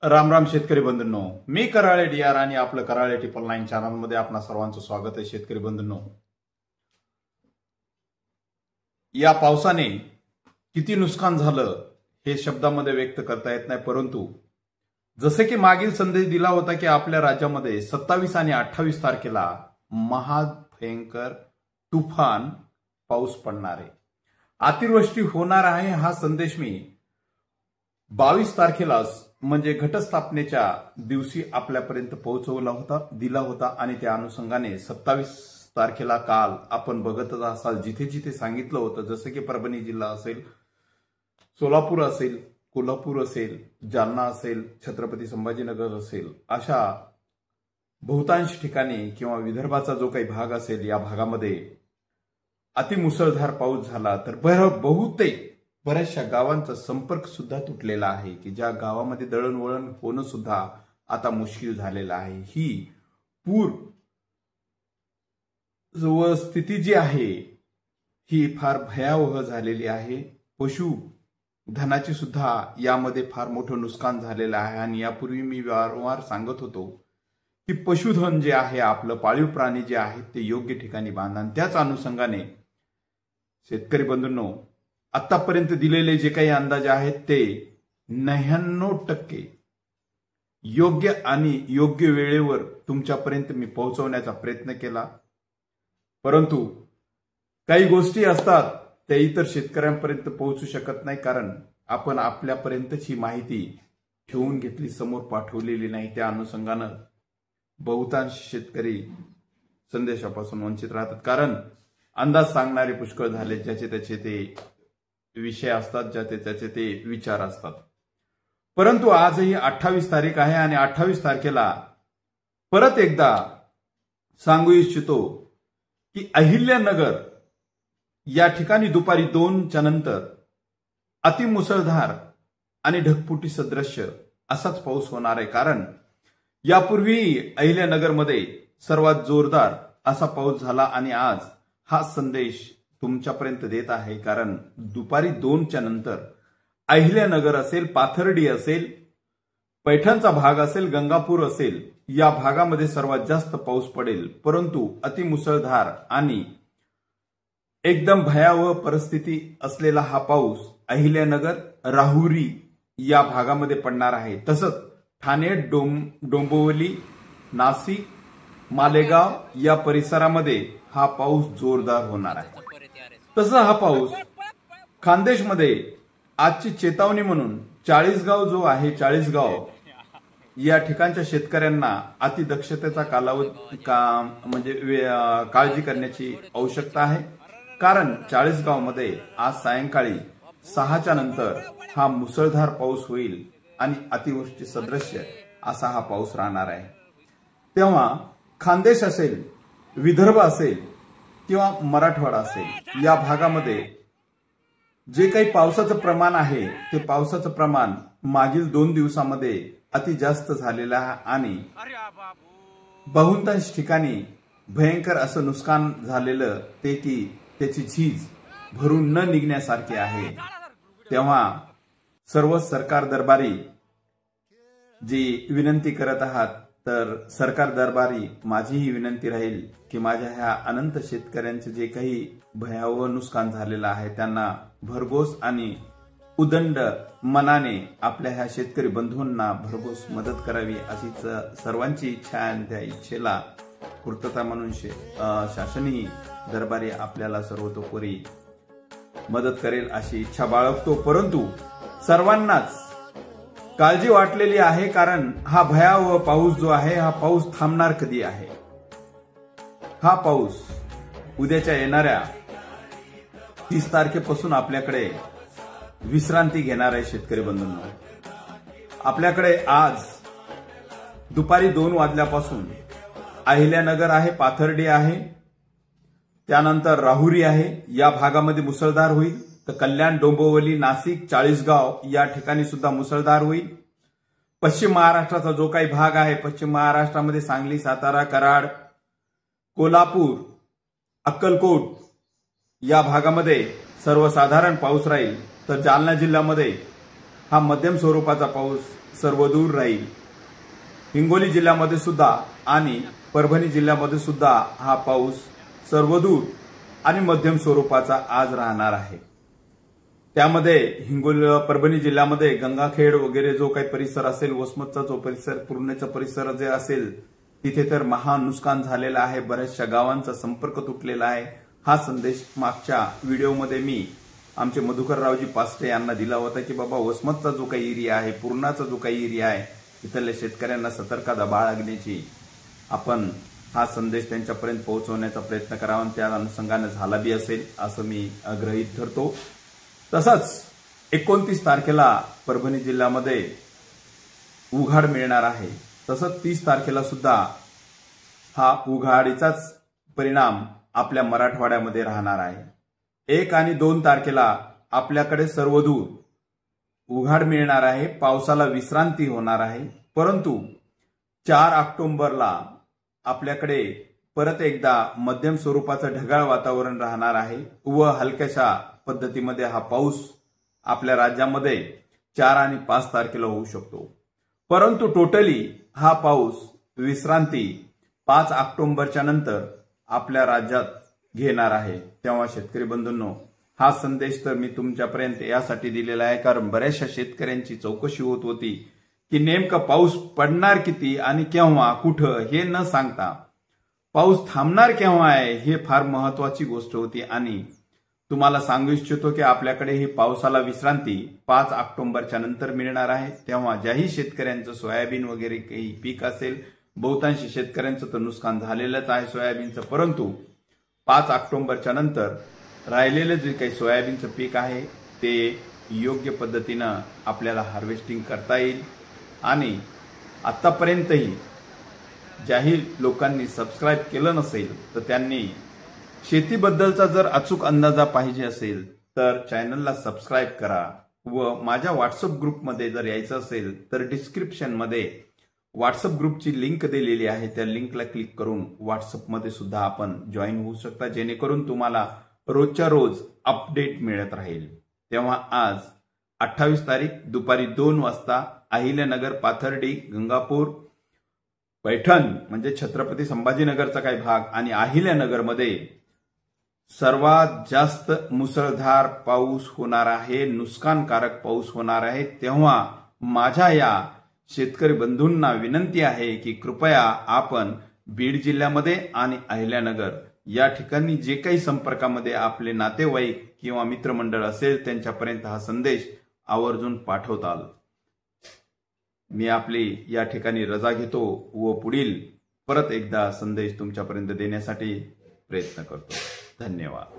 राम राम शेतकरी बंधूंनो, मी कराळे डीआर आणि आपलं कराळे 999 चॅनलमध्ये आपणा सर्वांचं स्वागत आहे. शेतकरी बंधूंनो, या पावसाने किती नुकसान झालं हे शब्दामध्ये व्यक्त करता येत नाही, परंतु जसे की मागील संदेश दिला होता की आपल्या राज्यामध्ये 27 आणि 28 तारखेला महाभयंकर तुफान पाऊस पडणार आहे, अतिवृष्टी होणार आहे, हा संदेश मी 22 तारखेलाच म्हणजे घटस्थापनेच्या दिवशी आपल्यापर्यंत दिला होता आणि त्या अनुषंगाने 27 तारखेला काल आपण बघतच असाल जिथे जिथे सांगितलं होतं, जसं की परभणी जिल्हा असेल, सोलापूर असेल, कोल्हापूर असेल, जालना असेल, छत्रपती संभाजीनगर असेल, अशा बहुतांश ठिकाणी किंवा विदर्भाचा जो काही भाग असेल या भागामध्ये अतिमुसळधार पाऊस झाला. तर बहुतेक बऱ्याचशा गावांचा संपर्क सुद्धा तुटलेला आहे की ज्या गावामध्ये दळणवळण होणं सुद्धा आता मुश्किल झालेलं आहे. ही पूर स्थिती जी आहे ही फार भयावह झालेली आहे. पशुधनाची सुद्धा यामध्ये फार मोठं नुकसान झालेलं आहे आणि यापूर्वी मी वारंवार सांगत होतो की पशुधन जे आहे, आपलं पाळीव प्राणी जे आहेत ते योग्य ठिकाणी बांधा. आणि त्याच अनुषंगाने शेतकरी बंधूंनो, आतापर्यंत दिलेले जे काही अंदाज आहेत ते 99% योग्य आणि योग्य वेळेवर तुमच्यापर्यंत मी पोहोचवण्याचा प्रयत्न केला, परंतु काही गोष्टी असतात त्या इतर शेतकऱ्यांपर्यंत पोहोचू शकत नाही, कारण आपण आपल्यापर्यंतची माहिती ठेवून घेतली, समोर पाठवलेली नाही. त्या अनुषंगानं बहुतांश शेतकरी संदेशापासून वंचित राहतात, कारण अंदाज सांगणारे पुष्कळ झाले, ज्याचे त्याचे ते विषय असतात, ज्याचे त्याचे ते विचार असतात. परंतु आजही 28 तारीख आहे आणि 28 तारखेला परत एकदा सांगू इच्छितो की अहिल्यानगर या ठिकाणी दुपारी 2च्या नंतर अतिमुसळधार आणि ढगफुटी सदृश्य असाच पाऊस होणार आहे, कारण यापूर्वी अहिल्यानगरमध्ये सर्वात जोरदार असा पाऊस झाला आणि आज हा संदेश तुमच्यापर्यंत देत आहे. कारण दुपारी 2च्या नंतर अहिल्यानगर असेल, पाथर्डी असेल, पैठणचा भाग असेल, गंगापूर असेल, या भागामध्ये सर्वात जास्त पाऊस पडेल. परंतु अतिमुसळधार आणि एकदम भयावह परिस्थिती असलेला हा पाऊस अहिल्यानगर, राहुरी या भागामध्ये पडणार आहे. तसंच ठाणे, डोंबिवली, नाशिक, मालेगाव या परिसरामध्ये हा पाऊस जोरदार होणार आहे. तसा हा पाऊस खान्देशमध्ये आजची चेतावणी म्हणून 40गाव जो आहे, 40गाव या ठिकाणच्या शेतकऱ्यांना अतिदक्षतेचा म्हणजे काळजी करण्याची आवश्यकता आहे, कारण 40गाव मध्ये आज सायंकाळी 6च्या नंतर हा मुसळधार पाऊस होईल आणि अतिवृष्टी सदृश्य असा हा पाऊस राहणार आहे. तेव्हा खानदेश असेल, विदर्भ असेल किंवा मराठवाडा असेल, या भागामध्ये जे काही पावसाचं प्रमाण आहे ते पावसाचं प्रमाण मागील 2 दिवसामध्ये अति जास्त झालेलं आहे आणि बहुतांश ठिकाणी भयंकर असं नुकसान झालेलं ते की त्याची झीज भरून न निघण्यासारखी आहे. तेव्हा सर्व सरकार दरबारी जी विनंती करत आहात, तर सरकार दरबारी माझी ही विनंती राहील की माझ्या ह्या अनंत शेतकऱ्यांचे जे काही भयावह नुकसान झालेलं आहे त्यांना भरघोस आणि उदंड मनाने आपल्या ह्या शेतकरी बंधूंना भरघोस मदत करावी अशीच सर्वांची इच्छा आहे. त्या इच्छेला पूर्तता म्हणून शासनही दरबारी आपल्याला सर्वतोपरी मदत करेल अशी इच्छा बाळगतो. परंतु सर्वांनाच काळजी वाटलेली आहे, कारण हा भयावह पाऊस जो आहे हा पाऊस थांबणार कधी आहे. हा पाऊस उद्याच्या येणाऱ्या 30 तारखेपासून आपल्याकडे विश्रांती घेणार आहे. शेतकरी बंधूंनो, आपल्याकडे आज दुपारी 2 वाजल्यापासून अहिल्यानगर आहे, पाथर्डी आहे, त्यानंतर राहुरी आहे, या भागामध्ये मुसळधार होईल. तर कल्याण, डोंबिवली, नाशिक, 40गाव या ठिकाणी सुद्धा मुसळधार होईल. पश्चिम महाराष्ट्राचा जो काही भाग आहे, पश्चिम महाराष्ट्रामध्ये सांगली, सातारा, कराड, कोल्हापूर, अक्कलकोट या भागामध्ये सर्वसाधारण पाऊस राहील. तर जालना जिल्ह्यामध्ये हा मध्यम स्वरूपाचा पाऊस सर्वदूर राहील। हिंगोली जिल्ह्यामध्ये सुद्धा आणि परभणी जिल्ह्यामध्ये सुद्धा हा पाऊस सर्वदूर आणि मध्यम स्वरूपाचा आज राहणार आहे। त्यामध्ये परभणी जिल्ह्यामध्ये गंगाखेड वगैरे जो काही परिसर असेल, वसमतचा जो परिसर, पूर्णेचा परिसर जे असेल, तिथे तर महान नुकसान झालेलं आहे। बऱ्याचशा गावांचा संपर्क तुटलेला आहे। हा संदेश मागच्या व्हिडिओमध्ये मी आमचे मधुकररावजी पास्टे यांना दिला होता की बाबा वसमतचा जो काही एरिया आहे, पूर्णाचा जो काही एरिया आहे, इथल्या शेतकऱ्यांना सतर्कता बाळगण्याची आपण हा संदेश त्यांच्यापर्यंत पोहोचवण्याचा प्रयत्न करावा आणि त्या अनुषंगाने झाला बी असेल असं मी गृहीत धरतो। तसंच 29 तारखेला परभणी जिल्ह्यामध्ये उघाड मिळणार आहे। तसंच 30 तारखेला सुद्धा हा उघाडीचाच परिणाम आपल्या मराठवाड्यामध्ये राहणार आहे। 1 आणि 2 तारखेला आपल्याकडे सर्वदूर उघाड मिळणार आहे, पावसाला विश्रांती होणार आहे। परंतु 4 ऑक्टोबरला आपल्याकडे परत एकदा मध्यम स्वरूपाचं ढगाळ वातावरण राहणार आहे व हलक्याशा पद्धतीमध्ये हा पाऊस आपल्या राज्यामध्ये 4 आणि 5 तारखेला होऊ शकतो। परंतु टोटली हा पाऊस विश्रांती 5 ऑक्टोबरच्या नंतर आपल्या राज्यात घेणार आहे। तेव्हा शेतकरी बंधूंनो, हा संदेश तर मी तुमच्यापर्यंत यासाठी दिलेला आहे कारण बऱ्याचशा शेतकऱ्यांची चौकशी होत होती की नेमका पाऊस पडणार किती आणि केव्हा, कुठं हे न सांगता पाऊस थांबणार केव्हा आहे हे फार महत्वाची गोष्ट होती। आणि तुम्हाला सांगू इच्छितो की आपल्याकडे ही पावसाला विश्रांती 5 ऑक्टोबरच्या नंतर मिळणार आहे। तेव्हा ज्याही शेतकऱ्यांचं सोयाबीन वगैरे काही पीक असेल, बहुतांशी शेतकऱ्यांचं तर नुकसान झालेलंच आहे सोयाबीनचं, परंतु 5 ऑक्टोबरच्या नंतर राहिलेलं जे काही सोयाबीनचं पीक आहे ते योग्य पद्धतीनं आपल्याला हार्वेस्टिंग करता येईल। आणि आतापर्यंतही ज्याही लोकांनी सबस्क्राईब केलं नसेल तर त्यांनी शेतीबद्दलचा जर अचूक अंदाजा पाहिजे असेल तर चॅनलला सबस्क्राईब करा व माझ्या व्हॉट्सअप ग्रुपमध्ये जर यायचं असेल तर डिस्क्रिप्शनमध्ये व्हॉट्सअप ग्रुपची लिंक दिलेली आहे, त्या लिंकला क्लिक करून व्हॉट्सअपमध्ये सुद्धा आपण जॉईन होऊ शकता, जेणेकरून तुम्हाला रोजच्या रोज अपडेट मिळत राहील। तेव्हा आज 28 तारीख दुपारी 2 वाजता अहिल्यानगर, पाथर्डी, गंगापूर, पैठण म्हणजे छत्रपती संभाजीनगरचा काही भाग आणि अहिल्यानगरमध्ये सर्वात जास्त मुसळधार पाऊस होणार आहे, नुकसानकारक पाऊस होणार आहे। तेव्हा माझ्या या शेतकरी बंधूंना विनंती आहे की कृपया आपण बीड जिल्ह्यामध्ये आणि अहिल्यानगर या ठिकाणी जे काही संपर्कामध्ये आपले नातेवाईक किंवा मित्रमंडळ असेल त्यांच्यापर्यंत हा संदेश आवर्जून पाठवताल। मी आपली या ठिकाणी रजा घेतो व पुढील परत एकदा संदेश तुमच्यापर्यंत देण्यासाठी प्रयत्न करतो। धन्यवाद।